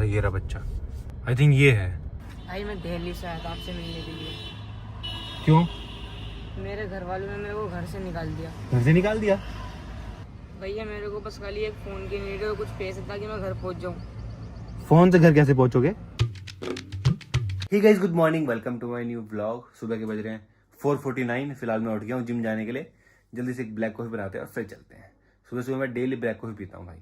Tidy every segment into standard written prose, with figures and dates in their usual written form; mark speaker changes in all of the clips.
Speaker 1: ये रहा बच्चा। आई थिंक ये है।
Speaker 2: भाई मैं दिल्ली से आया था आपसे मिलने के लिए।
Speaker 1: क्यों?
Speaker 2: मेरे घर वालों ने मेरे को घर से निकाल दिया।
Speaker 1: घर से निकाल दिया?
Speaker 2: भैया मेरे को बस खाली एक फ़ोन की नीड है, कुछ पैसे ताकि मैं घर पहुंच जाऊं।
Speaker 1: फोन से घर कैसे पहुंचोगे? Hey guys, good morning, welcome to my new blog. सुबह के बज रहे हैं 4:49। फिलहाल मैं उठ गया हूँ जिम जाने के लिए। जल्दी से एक ब्लैक कॉफी बनाते हैं और फिर चलते हैं। सुबह सुबह मैं डेली ब्लैक कॉफी पीता हूँ भाई,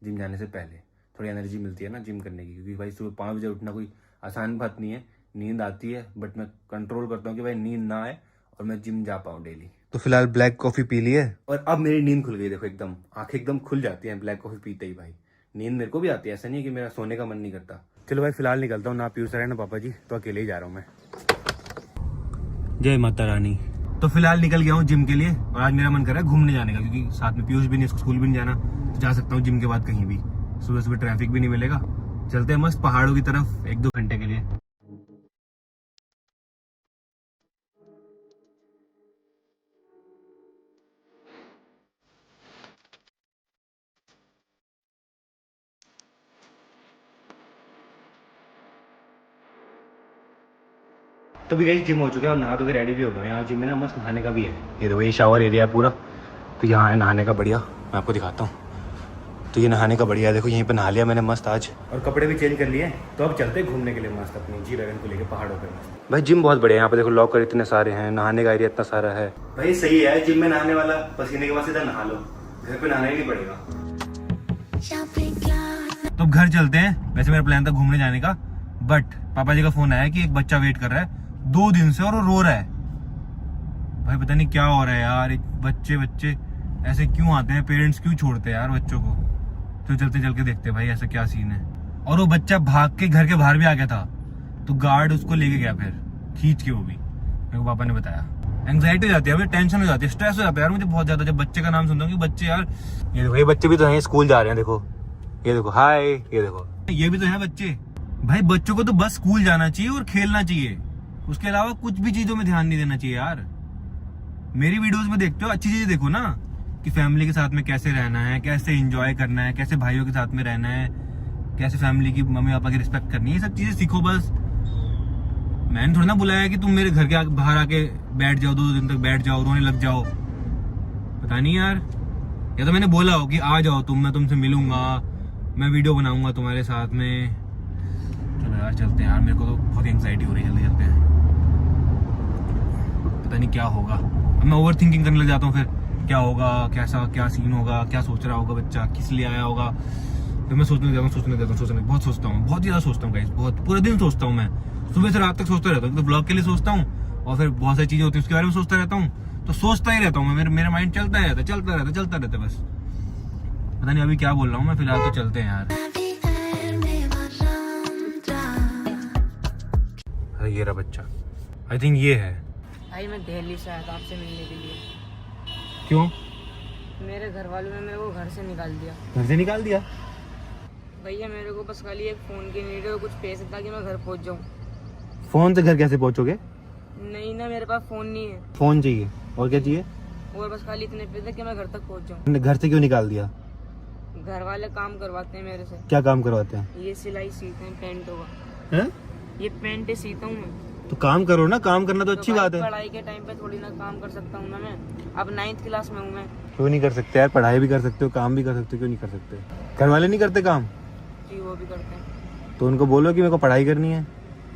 Speaker 1: जिम जाने से पहले। थोड़ी एनर्जी मिलती है ना जिम करने की, क्योंकि भाई सुबह 5 बजे उठना कोई आसान बात नहीं है। नींद आती है बट मैं कंट्रोल करता हूँ कि भाई नींद ना आए और मैं जिम जा पाऊँ डेली। तो फिलहाल ब्लैक कॉफी पी ली है और अब मेरी नींद खुल गई। देखो एकदम आंखें एकदम खुल जाती हैं ब्लैक कॉफी पीते ही। भाई नींद मेरे को भी आती है, ऐसा नहीं है कि मेरा सोने का मन नहीं करता। चलो भाई फिलहाल निकलता हूँ, ना पीयूष सर है ना पापा जी, तो अकेले ही जा रहा हूँ मैं। जय माता रानी। तो फिलहाल निकल गया हूँ जिम के लिए और आज मेरा मन कर रहा है घूमने जाने का, क्योंकि साथ में पीयूष भी नहीं, स्कूल भी नहीं जाना, तो जा सकता हूँ जिम के बाद कहीं भी। सुबह सुबह ट्रैफिक भी नहीं मिलेगा। चलते हैं मस्त पहाड़ों की तरफ 1-2 घंटे के लिए। तो भी गई जिम हो चुका है और नहा तो रेडी भी हो गया। यहाँ जिम में ना मस्त नहाने का भी है। ये देखो ये शावर एरिया है पूरा, तो यहाँ है नहाने का बढ़िया। मैं आपको दिखाता हूँ। तो ये नहाने का बढ़िया है, देखो यहीं पे नहा लिया मैंने मस्त आज, और कपड़े भी चेंज कर लिए। तो अब चलते हैं घूमने के लिए मस्त अपनी G-Wagon को लेके पहाड़ों पे मस्त। भाई जिम बहुत बढ़िया है यहाँ पे, देखो लॉकर इतने सारे हैं, नहाने का एरिया इतना सारा है। भाई सही है जिम में नहाने वाला, पसीने के बाद सीधा नहा लो, घर पे नहाना ही नहीं पड़ेगा। तो अब घर चलते हैं। वैसे मेरा प्लान था घूमने जाने का, बट पापा जी का फोन आया कि एक बच्चा वेट कर रहा है 2 दिन से और वो रो रहा है। भाई पता नहीं क्या हो रहा है यार, एक बच्चे ऐसे क्यों आते हैं, पेरेंट्स क्यों छोड़ते हैं यार बच्चों को। तो चलते चल के देखते भाई ऐसा क्या सीन है। और वो बच्चा भाग के घर के बाहर भी आ गया था, तो गार्ड उसको लेके गया फिर खींच के। वो भी मेरे को पापा ने बताया। एंग्जाइटी हो जाती है, टेंशन हो जाती है, स्ट्रेस हो जाता है यार मुझे बहुत ज्यादा जब बच्चे का नाम सुनता हूँ कि बच्चे यार। ये देखो ये बच्चे भी तो हैं, स्कूल जा रहे हैं, देखो ये देखो हाय, ये देखो ये भी तो है बच्चे। भाई बच्चों को तो बस स्कूल जाना चाहिए और खेलना चाहिए, उसके अलावा कुछ भी चीजों में ध्यान नहीं देना चाहिए यार। मेरी वीडियोस में देखते हो, अच्छी चीजें देखो ना, कि फैमिली के साथ में कैसे रहना है, कैसे एंजॉय करना है, कैसे भाइयों के साथ में रहना है, कैसे फैमिली की मम्मी पापा की रिस्पेक्ट करनी है, ये सब चीजें सीखो बस। मैंने थोड़ा ना बुलाया कि तुम मेरे घर के बाहर आके बैठ जाओ, 2 दिन तक बैठ जाओ, रोने लग जाओ। पता नहीं यार, या तो मैंने बोला हो कि आ जाओ तुम, मैं तुमसे मिलूंगा, मैं वीडियो बनाऊंगा तुम्हारे साथ में। चलो यार चलते हैं यार, मेरे को तो बहुत एंग्जाइटी हो रही है। जल्दी चलते हैं, पता नहीं क्या होगा। अब मैं ओवर थिंकिंग करने लग जाता हूँ, फिर क्या होगा, कैसा क्या सीन होगा, क्या सोच रहा होगा बच्चा, किस लिए आया होगा। फिर मैं सोचने बहुत सोचता हूँ, बहुत ज्यादा सोचता हूँ गाइस, बहुत पूरे दिन सोचता हूँ मैं, सुबह से रात तक सोचता रहता हूँ। तो ब्लॉग के लिए सोचता हूँ और फिर बहुत सारी चीजें होती है उसके बारे में सोचता रहता हूँ। तो सोचता ही रहता हूँ मैं, मेरा माइंड चलता रहता है बस। पता नहीं अभी क्या बोल रहा हूँ मैं। फिलहाल तो चलते हैं यार। अरे ये रहा बच्चा। आई थिंक ये है।
Speaker 2: भाई मैं दिल्ली से आया था आपसे मिलने के लिए।
Speaker 1: क्यों?
Speaker 2: मेरे घर वालों ने मेरे को घर से निकाल दिया।
Speaker 1: घर से निकाल दिया?
Speaker 2: भैया मेरे को बस खाली एक फ़ोन की नीड है, कुछ पैसे ताकि मैं घर पहुंच जाऊं।
Speaker 1: फोन से घर कैसे पहुंचोगे?
Speaker 2: नहीं ना, मेरे पास फ़ोन नहीं है।
Speaker 1: फोन चाहिए और क्या चाहिए?
Speaker 2: और बस खाली इतने पैसे कि मैं घर तक पहुंच जाऊं।
Speaker 1: घर से क्यों निकाल दिया?
Speaker 2: घर वाले काम करवाते हैं मेरे से।
Speaker 1: क्या काम करवाते हैं?
Speaker 2: ये सिलाई सीते हैं, पेंट होगा।
Speaker 1: हैं?
Speaker 2: ये पेंट सीता हूँ मैं।
Speaker 1: तो काम करो ना, काम करना तो अच्छी
Speaker 2: भाई
Speaker 1: बात है।
Speaker 2: पढ़ाई के टाइम पे थोड़ी ना काम कर सकता हूँ ना मैं। अब 9th क्लास में हूँ मैं।
Speaker 1: क्यों नहीं कर सकते यार, पढ़ाई भी कर सकते हो, काम भी कर सकते हो, क्यों नहीं कर सकते? घर वाले नहीं करते काम?
Speaker 2: जी वो भी करते हैं।
Speaker 1: तो उनको बोलो कि मेरे को पढ़ाई करनी है।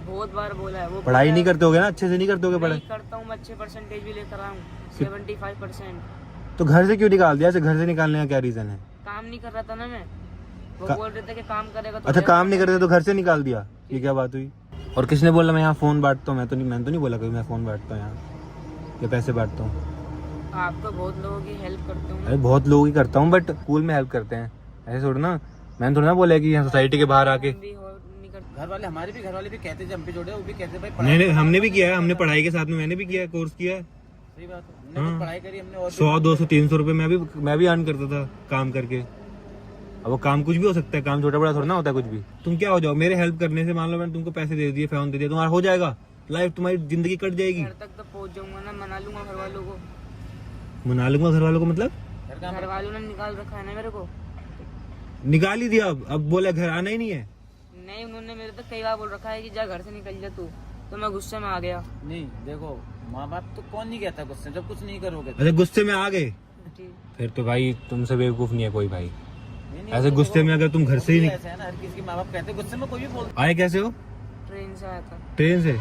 Speaker 2: बहुत बार बोला है वो।
Speaker 1: पढ़ाई नहीं करते होगे ना, अच्छे से नहीं करते होगे पढ़ाई?
Speaker 2: नहीं करता हूँ मैं, अच्छे परसेंटेज भी लेकर आया हूँ, 75%।
Speaker 1: तो घर से क्यों निकाल दिया? ऐसे घर से निकालने का क्या रीजन है?
Speaker 2: काम नहीं कर रहा था ना मैं, वो बोल रहे थे कि काम करेगा तो।
Speaker 1: अच्छा काम नहीं करते तो घर से निकाल दिया, ये क्या बात हुई? और किसने बोला मैं यहाँ फोन बांटता हूँ? मैंने तो नहीं बोला कभी मैं फोन बांटता हूँ यहाँ, या पैसे बांटता हूँ।
Speaker 2: आप तो बहुत लोगों की हेल्प करते हो।
Speaker 1: अरे बहुत लोगों की करता हूँ, बट स्कूल में हेल्प करते हैं, ऐसे थोड़ा ना। मैंने थोड़ा ना बोला कि यहाँ सोसाइटी के बाहर आके।
Speaker 2: घर वाले हमारे भी घर वाले भी कहते थे, हम भी जोड़े, वो भी कहते भाई
Speaker 1: नहीं हमने भी किया है, हमने पढ़ाई के साथ में मैंने भी किया है, कोर्स किया है।
Speaker 2: सही बात है, हमने पढ़ाई करी हमने, और
Speaker 1: 100, 200, 300 रुपए मैं भी अर्न करता था काम करके। अब वो काम कुछ भी हो सकता है, काम छोटा बड़ा थोड़ा ना होता है कुछ भी। तुम क्या हो जाओ मेरे हेल्प करने से, मान लो मैंने तुमको पैसे दे दिए, फोन दे दिया, तुम्हारा हो जाएगा, लाइफ तुम्हारी जिंदगी कट जाएगी।
Speaker 2: घर तक तो पहुंच जाऊंगा ना, मना लूंगा घर वालों को।
Speaker 1: मना लूंगा घर वालों को मतलब?
Speaker 2: घर वालों ने निकाल रखा है ना मेरे को।
Speaker 1: निकाल ही दिया, अब बोला घर आना ही नहीं है।
Speaker 2: नहीं, उन्होंने मेरे तक कई बार बोल रखा है कि जा घर से निकल जा तू, तो मैं गुस्से में आ गया।
Speaker 3: नहीं देखो, माँ बाप तो कौन नहीं कहता गुस्से, जब कुछ नहीं करोगे तो।
Speaker 1: अरे गुस्से में आ गए
Speaker 2: जी।
Speaker 1: फिर तो भाई तुमसे बेवकूफ नहीं है कोई भाई।
Speaker 3: नहीं,
Speaker 1: ऐसे
Speaker 3: वो
Speaker 1: गुस्से
Speaker 3: देखो,
Speaker 1: में अगर तुम घर से ही
Speaker 3: ऐसा है ना, हर किसी के माँ बाप कहते हैं गुस्से में कोई भी बोलता
Speaker 1: आए कैसे हो?
Speaker 2: ट्रेन से आया था।
Speaker 1: ट्रेन से?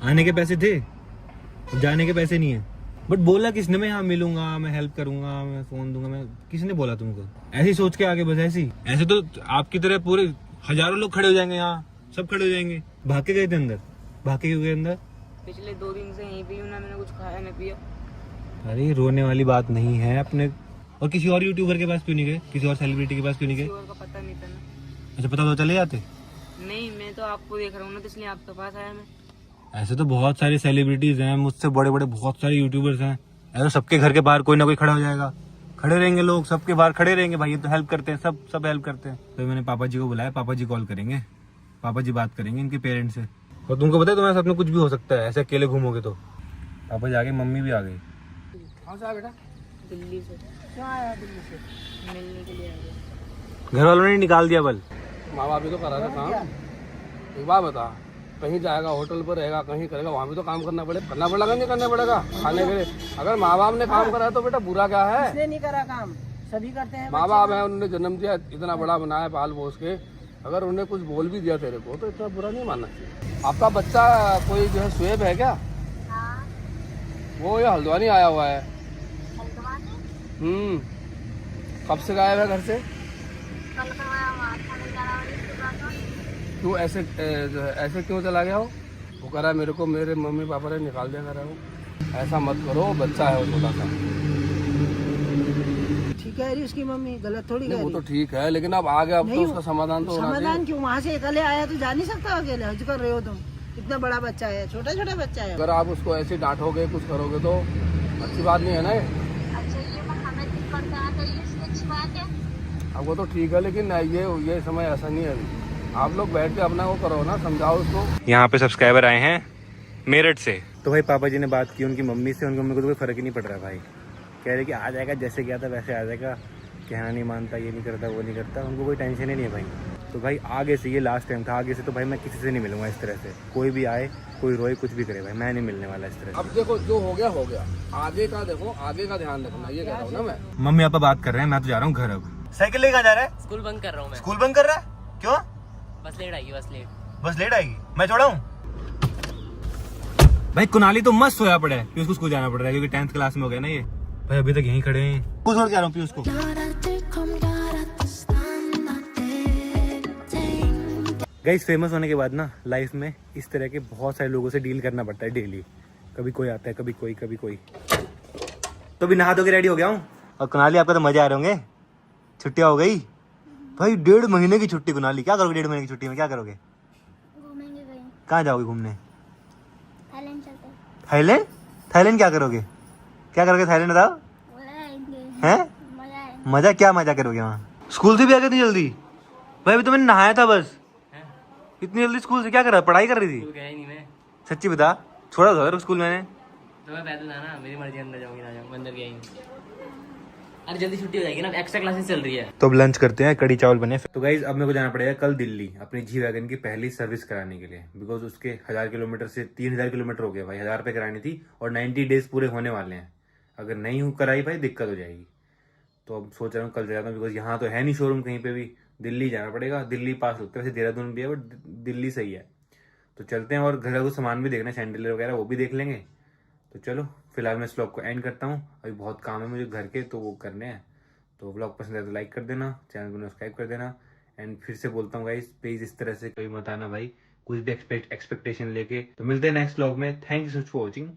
Speaker 1: आने के पैसे थे, जाने के पैसे नहीं है। बट बोला किसने मैं यहाँ मिलूंगा, मैं हेल्प करूंगा, मैं फोन दूंगा, मैं किसने बोला तुमको? ऐसे ही सोच के आगे बस ऐसे ही। ऐसे तो आपकी तरह पूरे हजारों लोग खड़े हो जाएंगे यहाँ, सब खड़े हो जाएंगे। भाग के गए थे अंदर? भाग के क्यों गए अंदर?
Speaker 2: पिछले 2 दिन से यहीं पे हूँ ना, मैंने कुछ खाया न पिया।
Speaker 1: अरे रोने वाली बात नहीं है अपने। और किसी और यूट्यूबर के पास क्यों नहीं गए? किसी और सेलिब्रिटी के पास क्यों नहीं
Speaker 2: किसी
Speaker 1: गए?
Speaker 2: और का पता नहीं था ना।
Speaker 1: अच्छा पता तो चले जाते।
Speaker 2: नहीं, मैं तो आपको देख रहा हूँ ना, तो इसलिए आपके पास आया मैं।
Speaker 1: ऐसे तो बहुत सारे सेलिब्रिटीज हैं, मुझसे बड़े बड़े बहुत सारे यूट्यूबर्स हैं। ऐसे सबके घर के बाहर कोई ना कोई खड़ा हो जाएगा, खड़े रहेंगे लोग, सबके बाहर खड़े रहेंगे भाई। ये तो हेल्प करते हैं, सब हेल्प करते हैं। तो मैंने पापा जी को बुलाया, पापा जी कॉल करेंगे, पापा जी बात करेंगे इनके पेरेंट्स से। और तुमको पता है तुम्हारे साथ में कुछ भी हो सकता है, ऐसे अकेले घूमोगे तो। पापा जी आ गए, मम्मी भी आ गई।
Speaker 3: कहाँ से आया बेटा?
Speaker 2: दिल्ली से।
Speaker 3: क्या आया दिल्ली से?
Speaker 2: मिलने के लिए आ गया।
Speaker 1: घर वालों ने निकाल दिया बल।
Speaker 4: माँ बाप भी तो करा रहे काम। एक बात बता, कहीं जाएगा, होटल पर रहेगा, कहीं करेगा, वहाँ भी तो काम करना पड़ेगा नहीं करना पड़ेगा खाने के लिए। अगर माँ बाप ने काम करा है तो बेटा बुरा क्या है?
Speaker 3: इसने नहीं करा काम, सभी करते हैं।
Speaker 4: माँ बाप है, उन्होंने जन्म दिया, इतना बड़ा बनाया पाल पोस के, अगर उन्हें कुछ बोल भी दिया तेरे को तो इतना बुरा नहीं मानना चाहिए। आपका बच्चा कोई जो है शुएब है क्या? वो ये हल्द्वानी आया हुआ है। कब से गायब है घर से? क्यों ऐसे क्यों चला गया हो? वो कह रहा है मेरे को मेरे मम्मी पापा ने निकाल दिया, कर रहा हो। ऐसा मत करो, बच्चा है वो छोटा सा।
Speaker 3: ठीक है रही उसकी मम्मी, गलत थोड़ी
Speaker 4: नहीं
Speaker 3: कह
Speaker 4: वो
Speaker 3: रही।
Speaker 4: तो ठीक है, लेकिन अब आ गया, अब तो
Speaker 3: नहीं,
Speaker 4: उसका समाधान तो होना चाहिए।
Speaker 3: समाधान क्यों? वहाँ से अकेले आया तो जा नहीं सकता अकेले? हज कर रहे हो तुम, इतना बड़ा बच्चा है, छोटा छोटा बच्चा है।
Speaker 4: अगर आप उसको ऐसे डांटोगे, कुछ करोगे तो अच्छी बात नहीं है ना ये। अब वो तो ठीक है, लेकिन ये समय ऐसा नहीं है अभी। आप लोग बैठ के अपना वो करो ना, समझाओ उसको।
Speaker 1: यहाँ पे सब्सक्राइबर आए हैं मेरठ से, तो भाई पापा जी ने बात की उनकी मम्मी से, उनकी मम्मी को तो कोई फर्क ही नहीं पड़ रहा भाई। कह रहे कि आ जाएगा, जैसे गया था वैसे आ जाएगा, कहना नहीं मानता, ये नहीं करता, वो नहीं करता, उनको कोई टेंशन ही नहीं है भाई। तो भाई आगे से, ये लास्ट टाइम था, आगे से तो भाई मैं किसी से नहीं मिलूंगा इस तरह से। कोई भी आए, कोई रोए, कुछ भी करे भाई, मैं नहीं मिलने वाला इस तरह से।
Speaker 4: अब देखो जो हो गया हो गया, आगे का देखो, आगे का ध्यान रखना, ये कह रहा हूँ ना मैं।
Speaker 1: मम्मी पापा बात कर रहे हैं, मैं तो जा रहा हूँ घर। अब साइकिल लेके कहाँ जा रहा है?
Speaker 5: स्कूल बंद कर रहा हूँ मैं।
Speaker 1: स्कूल बंद कर रहा है? क्यों?
Speaker 5: बस लेट आएगी, बस लेट।
Speaker 1: बस लेट आएगी, मैं छोड़ा हूँ भाई। कुनाली तो मस्त सोया पड़ा है, पीयूष को स्कूल जाना पड़ रहा है क्योंकि 10th क्लास में हो गया ना ये। भाई अभी तक यहीं खड़े हैं, कुछ और जा रहा हूँ पीयूष को। गाइस फेमस होने के बाद ना लाइफ में इस तरह के बहुत सारे लोगों से डील करना पड़ता है डेली। कभी कोई आता है, कभी कोई, कभी कोई। तो भी नहा धो के रेडी हो गया हूँ। और कुनाली आपका तो मजे आ रहे होंगे, छुट्टियां हो गई भाई। 1.5 महीने की छुट्टी। कुनाली क्या करोगे 1.5 महीने की छुट्टी में? क्या करोगे?
Speaker 6: घूमेंगे कहीं।
Speaker 1: कहाँ जाओगे घूमने?
Speaker 6: थाईलैंड चलते हैं।
Speaker 1: थाईलैंड? थाईलैंड क्या करोगे? क्या करोगे थाईलैंड बताओ?
Speaker 6: मजा आएंगे।
Speaker 1: हैं?
Speaker 6: मजा आएंगे।
Speaker 1: मजा क्या मजा करोगे वहाँ? स्कूल से भी आ गए इतनी जल्दी? भाई अभी तो मैंने नहाया था बस। इतनी जल्दी स्कूल से क्या कर रहा? पढ़ाई कर रही थी?
Speaker 5: गया ही नहीं मैं,
Speaker 1: सच्ची बता, छोड़ा था स्कूल मैंने।
Speaker 5: तो मैं पैदल था ना, मेरी मर्जी, अंदर जाऊंगी ना जाऊंगी, अंदर गया ही नहीं। अरे जल्दी छुट्टी हो जाएगी ना, एक्स्ट्रा क्लासेस चल रही है।
Speaker 1: तो अब लंच करते हैं, कड़ी चावल बने। तो गाइज अब मेरे को जाना पड़ेगा कल दिल्ली अपनी जी वैगन की पहली सर्विस कराने के लिए, बिकॉज उसके 1000 किलोमीटर से 3000 किलोमीटर हो गया भाई। 1000 रुपये करानी थी और 90 डेज पूरे होने वाले हैं। अगर नहीं कराई भाई दिक्कत हो जाएगी। तो अब सोच रहा हूँ कल जाता हूँ, बिकॉज यहाँ तो है नहीं शोरूम कहीं पे भी, दिल्ली जाना पड़ेगा। दिल्ली पास लगता है, वैसे देहरादून भी है बट दिल्ली सही है। तो चलते हैं, और घर का कुछ सामान भी देखना है, सैंडल वगैरह वो भी देख लेंगे। तो चलो फिलहाल मैं इस व्लॉग को एंड करता हूँ, अभी बहुत काम है मुझे घर के, तो वो करने हैं। तो व्लॉग पसंद है तो लाइक कर देना, चैनल को सब्सक्राइब कर देना। एंड फिर से बोलता हूँ गाइस, प्लीज इस तरह से कभी मत आना भाई, कुछ भी एक्सपेक्टेशन लेके। तो मिलते हैं नेक्स्ट व्लॉग में। Thank you so much for watching.